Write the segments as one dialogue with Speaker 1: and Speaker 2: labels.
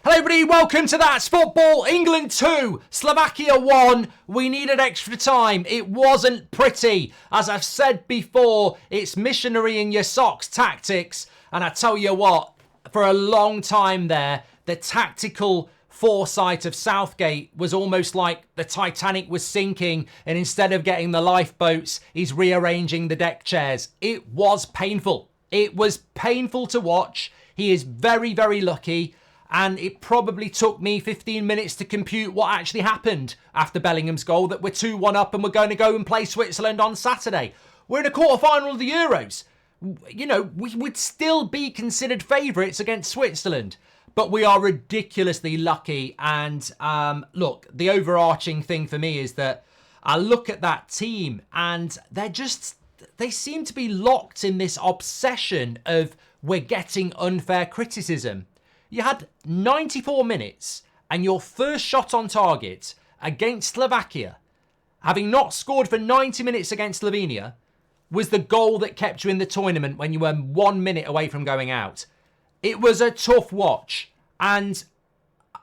Speaker 1: Hello everybody, welcome to That's Football. England 2, Slovakia 1. We needed extra time. It wasn't pretty. As I've said before, it's missionary in your socks tactics. And I tell you what, for a long time there, the tactical foresight of Southgate was almost like the Titanic was sinking, and instead of getting the lifeboats, he's rearranging the deck chairs. It was painful. It was painful to watch. He is very, very lucky. And it probably took me 15 minutes to compute what actually happened after Bellingham's goal, that we're 2-1 up and we're going to go and play Switzerland on Saturday. We're in a quarter-final of the Euros. You know, we would still be considered favourites against Switzerland. But we are ridiculously lucky. And look, the overarching thing for me is that I look at that team and they seem to be locked in this obsession of we're getting unfair criticism. You had 94 minutes and your first shot on target against Slovakia, having not scored for 90 minutes against Slovenia, was the goal that kept you in the tournament when you were 1 minute away from going out. It was a tough watch. And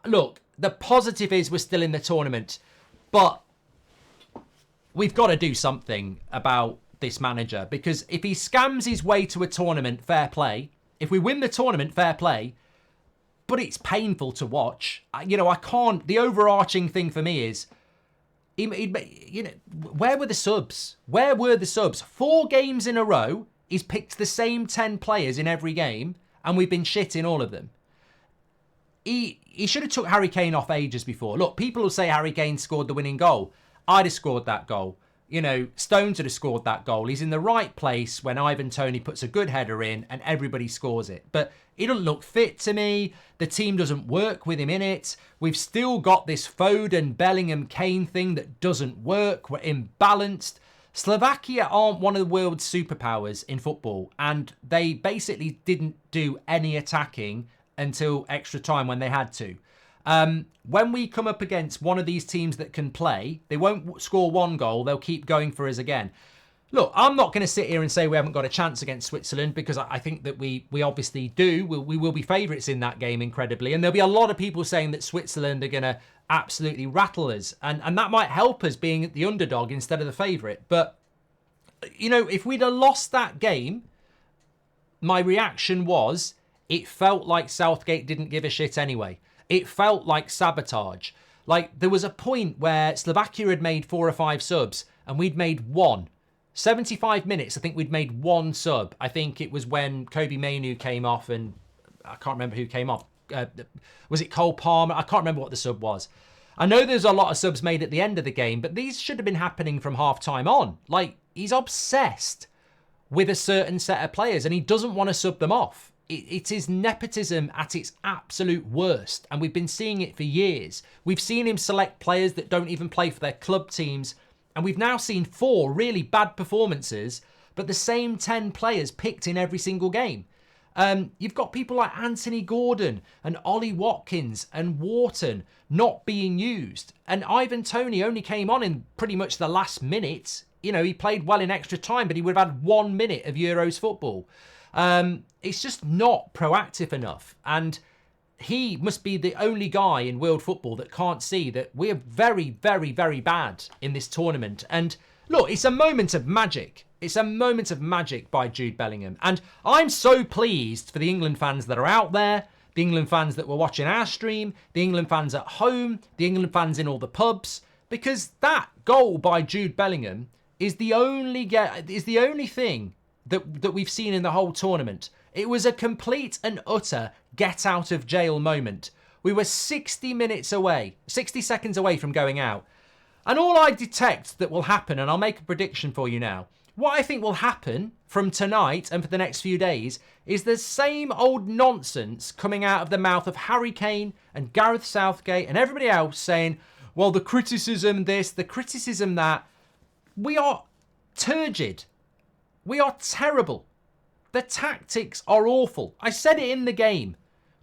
Speaker 1: look, the positive is we're still in the tournament, but we've got to do something about this manager, because if he scams his way to a tournament, fair play. If we win the tournament, fair play. But it's painful to watch. You know, I can't... The overarching thing for me is, you know, where were the subs? Where were the subs? 4 games in a row, he's picked the same 10 players in every game, and we've been shit in all of them. He should have took Harry Kane off ages before. Look, people will say Harry Kane scored the winning goal. I'd have scored that goal. You know, Stones would have scored that goal. He's in the right place when Ivan Toney puts a good header in and everybody scores it. But he doesn't look fit to me. The team doesn't work with him in it. We've still got this Foden, Bellingham, Kane thing that doesn't work. We're imbalanced. Slovakia aren't one of the world's superpowers in football, and they basically didn't do any attacking until extra time when they had to. When we come up against one of these teams that can play, they won't score one goal. They'll keep going for us again. Look, I'm not going to sit here and say we haven't got a chance against Switzerland, because I think that we obviously do. We will be favourites in that game, incredibly. And there'll be a lot of people saying that Switzerland are going to absolutely rattle us. And that might help us being the underdog instead of the favourite. But, you know, if we'd have lost that game, my reaction was it felt like Southgate didn't give a shit anyway. It felt like sabotage. Like, there was a point where Slovakia had made 4 or 5 subs and we'd made 1. 75 minutes, I think we'd made 1 sub. I think it was when Kobe Mainu came off, and I can't remember who came off. Was it Cole Palmer? I can't remember what the sub was. I know there's a lot of subs made at the end of the game, but these should have been happening from half-time on. Like, he's obsessed with a certain set of players and he doesn't want to sub them off. It is nepotism at its absolute worst, and we've been seeing it for years. We've seen him select players that don't even play for their club teams, and we've now seen 4 really bad performances, but the same 10 players picked in every single game. You've got people like Anthony Gordon and Ollie Watkins and Wharton not being used, and Ivan Toney only came on in pretty much the last minute. You know, he played well in extra time, but he would have had 1 minute of Euros football. It's just not proactive enough. And he must be the only guy in world football that can't see that we're very, very, very bad in this tournament. And look, it's a moment of magic. It's a moment of magic by Jude Bellingham. And I'm so pleased for the England fans that are out there, the England fans that were watching our stream, the England fans at home, the England fans in all the pubs, because that goal by Jude Bellingham is the only thing that we've seen in the whole tournament. It was a complete and utter get out of jail moment. We were 60 seconds away from going out. And all I detect that will happen, and I'll make a prediction for you now, what I think will happen from tonight and for the next few days is the same old nonsense coming out of the mouth of Harry Kane and Gareth Southgate and everybody else saying, well, the criticism this, the criticism that. We are turgid. We are terrible. The tactics are awful. I said it in the game.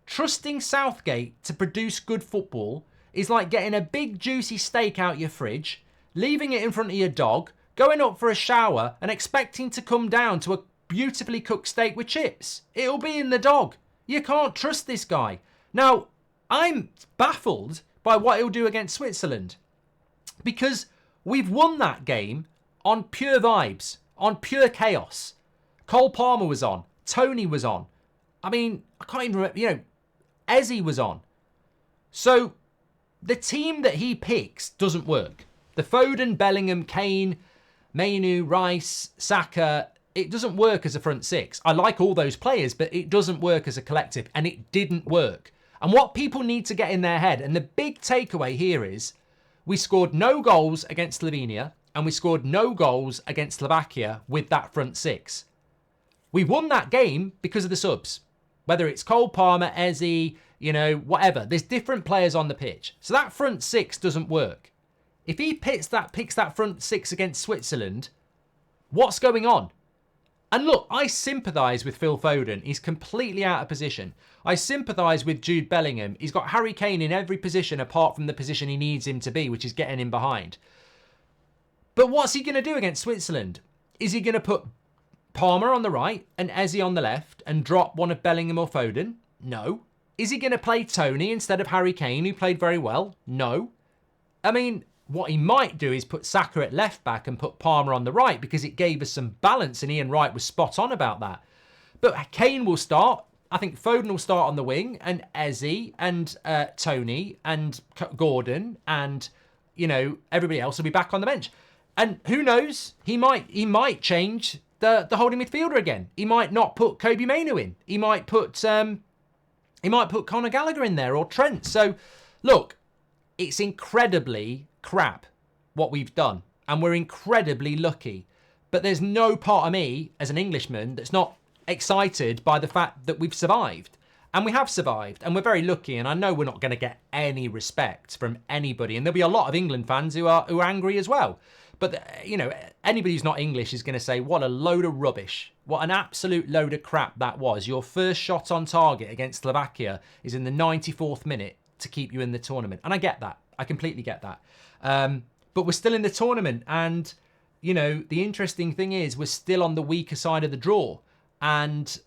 Speaker 1: Trusting Southgate to produce good football is like getting a big juicy steak out your fridge, leaving it in front of your dog, going up for a shower and expecting to come down to a beautifully cooked steak with chips. It'll be in the dog. You can't trust this guy. Now, I'm baffled by what he'll do against Switzerland, because we've won that game on pure vibes, on pure chaos. Cole Palmer was on. Tony was on. I mean, I can't even remember, Eze was on. So the team that he picks doesn't work. The Foden, Bellingham, Kane, Mainu, Rice, Saka, it doesn't work as a front six. I like all those players, but it doesn't work as a collective, and it didn't work. And what people need to get in their head, and the big takeaway here is, we scored no goals against Slovenia, and we scored no goals against Slovakia with that front six. We won that game because of the subs. Whether it's Cole Palmer, Eze, whatever. There's different players on the pitch. So that front six doesn't work. If he picks that front six against Switzerland, what's going on? And look, I sympathise with Phil Foden. He's completely out of position. I sympathise with Jude Bellingham. He's got Harry Kane in every position apart from the position he needs him to be, which is getting him behind. But what's he going to do against Switzerland? Is he going to put Palmer on the right and Eze on the left and drop one of Bellingham or Foden? No. Is he going to play Tony instead of Harry Kane, who played very well? No. I mean, what he might do is put Saka at left back and put Palmer on the right, because it gave us some balance, and Ian Wright was spot on about that. But Kane will start. I think Foden will start on the wing, and Eze and Tony and Gordon and, everybody else will be back on the bench. And who knows? He might change the holding midfielder again. He might not put Kobe Mainu in. He might put Conor Gallagher in there, or Trent. So, look, it's incredibly crap what we've done, and we're incredibly lucky. But there's no part of me as an Englishman that's not excited by the fact that we've survived. And we have survived, and we're very lucky, and I know we're not going to get any respect from anybody, and there'll be a lot of England fans who are angry as well. But, anybody who's not English is going to say, what a load of rubbish. What an absolute load of crap that was. Your first shot on target against Slovakia is in the 94th minute to keep you in the tournament. And I get that. I completely get that. But we're still in the tournament. And, the interesting thing is we're still on the weaker side of the draw. And,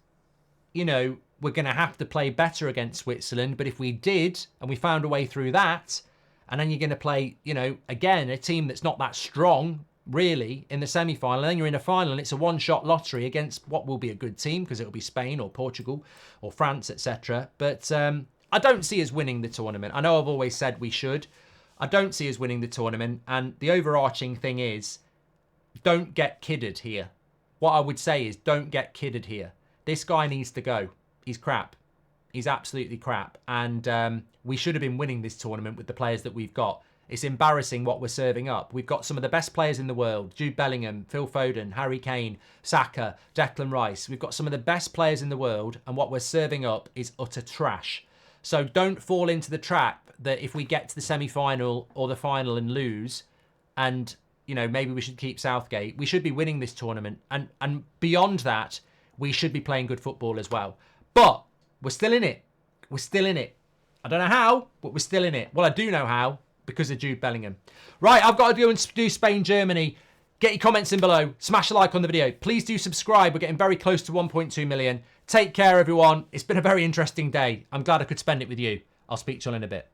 Speaker 1: we're going to have to play better against Switzerland. But if we did, and we found a way through that, and then you're going to play, again, a team that's not that strong, really, in the semi-final. And then you're in a final, and it's a one-shot lottery against what will be a good team, because it'll be Spain or Portugal or France, etc. But I don't see us winning the tournament. I know I've always said we should. I don't see us winning the tournament. And the overarching thing is, don't get kidded here. What I would say is, don't get kidded here. This guy needs to go. He's crap. He's absolutely crap. And we should have been winning this tournament with the players that we've got. It's embarrassing what we're serving up. We've got some of the best players in the world. Jude Bellingham, Phil Foden, Harry Kane, Saka, Declan Rice. We've got some of the best players in the world, and what we're serving up is utter trash. So don't fall into the trap that if we get to the semi-final or the final and lose, and, maybe we should keep Southgate. We should be winning this tournament. And beyond that, we should be playing good football as well. But we're still in it. We're still in it. I don't know how, but we're still in it. Well, I do know how, because of Jude Bellingham. Right, I've got to go and do Spain, Germany. Get your comments in below. Smash a like on the video. Please do subscribe. We're getting very close to 1.2 million. Take care, everyone. It's been a very interesting day. I'm glad I could spend it with you. I'll speak to you all in a bit.